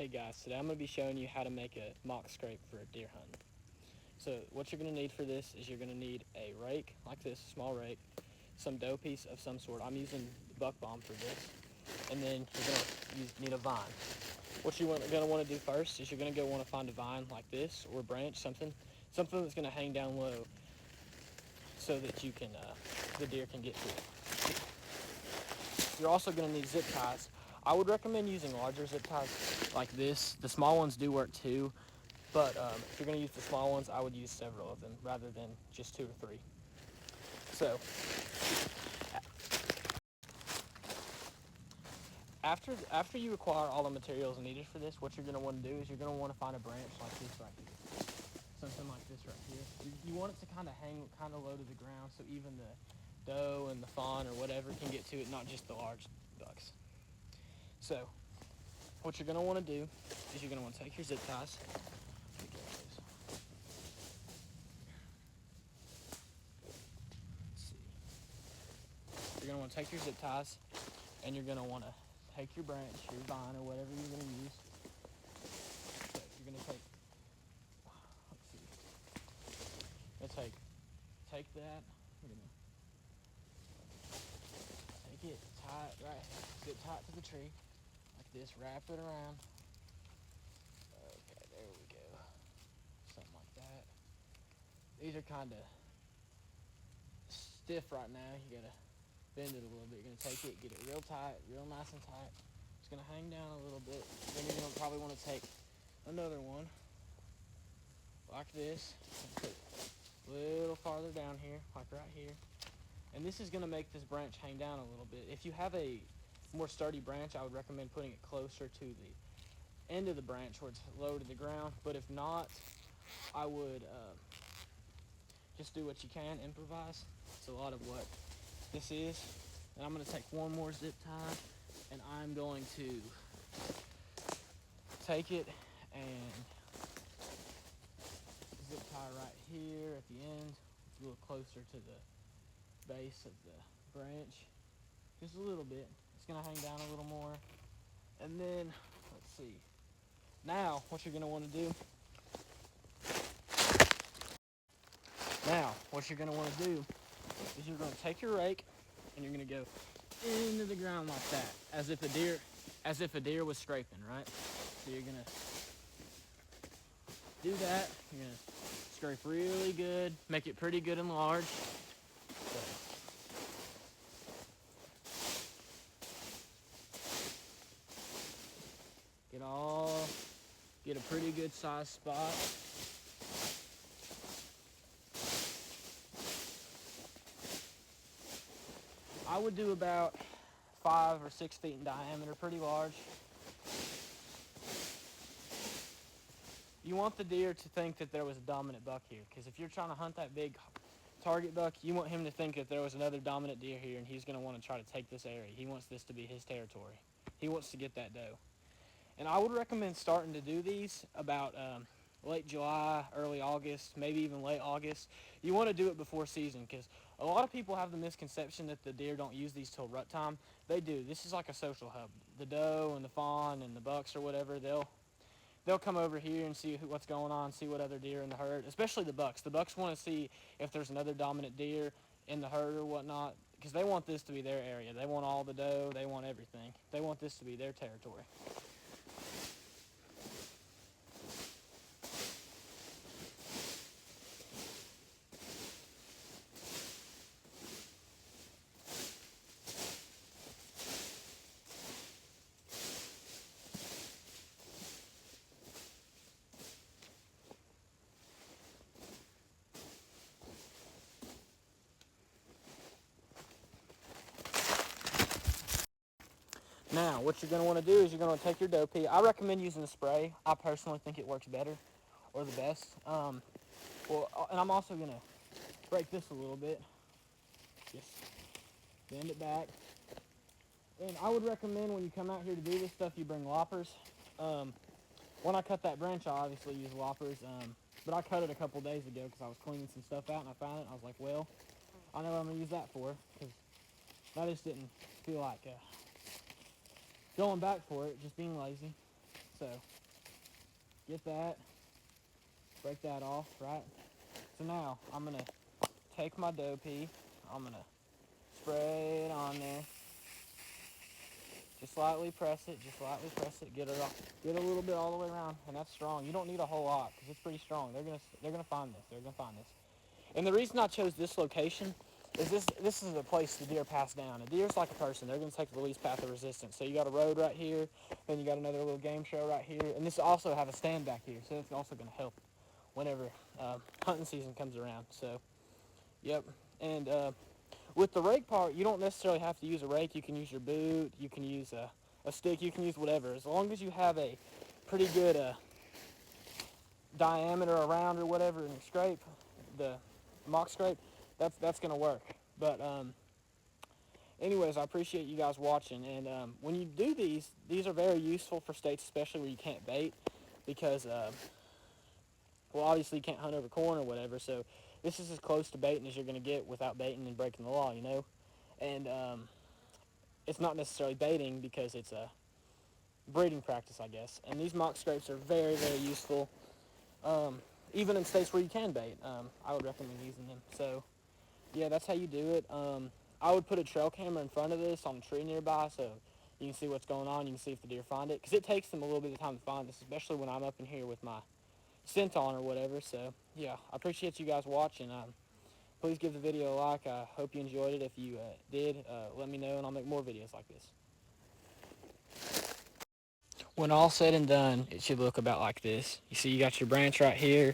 Hey guys, today I'm going to be showing you how to make a mock scrape for a deer hunt. So what you're going to need for this is you're going to need a rake like this, a small rake, some dough piece of some sort. I'm using buck bomb for this. And then you're going to need a vine. What you're going to want to do first is you're going to go want to find a vine like this or a branch, something that's going to hang down low so that you can the deer can get to it. You're also going to need zip ties. I would recommend using larger zip ties like this. The small ones do work too, but if you're going to use the small ones, I would use several of them rather than just 2 or 3. So after you acquire all the materials needed for this, what you're going to want to do is you're going to want to find a branch like this right here. Something like this right here. You want it to kind of hang kind of low to the ground so even the doe and the fawn or whatever can get to it, not just the large bucks. So what you're going to want to do is you're going to want to take your zip ties. You're going to want to take your zip ties and you're going to want to take your branch, your vine, or whatever you're going to use. So you're going to take, take that. You're going to take it, tie it right, get tight to the tree like this, wrap it around. Okay, there we go. Something like that. These are kind of stiff right now. You got to bend it a little bit. You're going to take it, get it real tight, real nice and tight. It's going to hang down a little bit. Then you're going to probably want to take another one like this. Put a little farther down here, like right here. And this is going to make this branch hang down a little bit. If you have a more sturdy branch, I would recommend putting it closer to the end of the branch where it's low to the ground. But if not, I would just do what you can, improvise. It's a lot of what this is. And I'm going to take one more zip tie and I'm going to take it and zip tie right here at the end, a little closer to the base of the branch, just a little bit. It's going to hang down a little more. And then, let's see, now what you're going to want to do, is you're going to take your rake and you're going to go into the ground like that, as if a deer was scraping, right? So you're going to do that. You're going to scrape really good, make it pretty good and large. Get a pretty good sized spot. I would do about 5 or 6 feet in diameter, pretty large. You want the deer to think that there was a dominant buck here, because if you're trying to hunt that big target buck, you want him to think that there was another dominant deer here and he's going to want to try to take this area. He wants this to be his territory. He wants to get that doe. And I would recommend starting to do these about late July, early August, maybe even late August. You want to do it before season, because a lot of people have the misconception that the deer don't use these till rut time. They do. This is like a social hub. The doe and the fawn and the bucks or whatever, they'll come over here and see what's going on, see what other deer in the herd, especially the bucks. The bucks want to see if there's another dominant deer in the herd or whatnot, because they want this to be their area. They want all the doe. They want everything. They want this to be their territory. Now, what you're going to want to do is you're going to take your doe pee. I recommend using a spray. I personally think it works better or the best. And I'm also going to break this a little bit. Just bend it back. And I would recommend when you come out here to do this stuff, you bring loppers. When I cut that branch, I obviously use loppers. But I cut it a couple days ago because I was cleaning some stuff out and I found it. And I was like, well, I know what I'm going to use that for, because I just didn't feel like going back for it, just being lazy. So get that, break that off, right? So now I'm gonna take my dough pea, I'm gonna spray it on there. Just lightly press it, get it off, get a little bit all the way around, and that's strong. You don't need a whole lot because it's pretty strong. They're gonna find this. And the reason I chose this location is this is a place the deer pass down. A deer's like a person. They're gonna take the least path of resistance. So you got a road right here, then you got another little game trail right here, and this also have a stand back here, so it's also gonna help whenever hunting season comes around. So, yep. And with the rake part, you don't necessarily have to use a rake. You can use your boot, you can use a stick, you can use whatever. As long as you have a pretty good diameter around or whatever in your scrape, the mock scrape, that's going to work. But anyways, I appreciate you guys watching. And when you do these are very useful for states, especially where you can't bait because, well, obviously you can't hunt over corn or whatever. So this is as close to baiting as you're going to get without baiting and breaking the law, you know. And it's not necessarily baiting because it's a breeding practice, I guess. And these mock scrapes are very, very useful. Even in states where you can bait, I would recommend using them. So, yeah, that's how you do it. I would put a trail camera in front of this on a tree nearby so you can see what's going on. You can see if the deer find it. Because it takes them a little bit of time to find this, especially when I'm up in here with my scent on or whatever. So, yeah, I appreciate you guys watching. Please give the video a like. I hope you enjoyed it. If you did, let me know, and I'll make more videos like this. When all said and done, it should look about like this. You see you got your branch right here.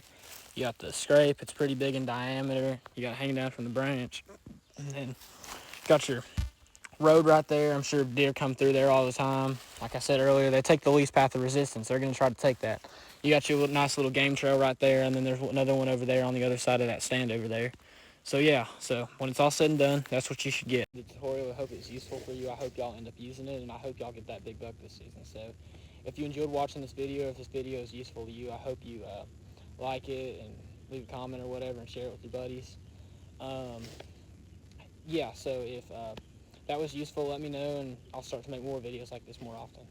You got the scrape. It's pretty big in diameter. You got it hanging down from the branch. And then got your road right there. I'm sure deer come through there all the time. Like I said earlier, they take the least path of resistance. They're going to try to take that. You got your nice little game trail right there, and then there's another one over there on the other side of that stand over there. So yeah, so when it's all said and done, that's what you should get. The tutorial, I hope it's useful for you. I hope y'all end up using it, and I hope y'all get that big buck this season. So if you enjoyed watching this video, if this video is useful to you, I hope you like it and leave a comment or whatever and share it with your buddies. Yeah, so if that was useful, let me know, and I'll start to make more videos like this more often.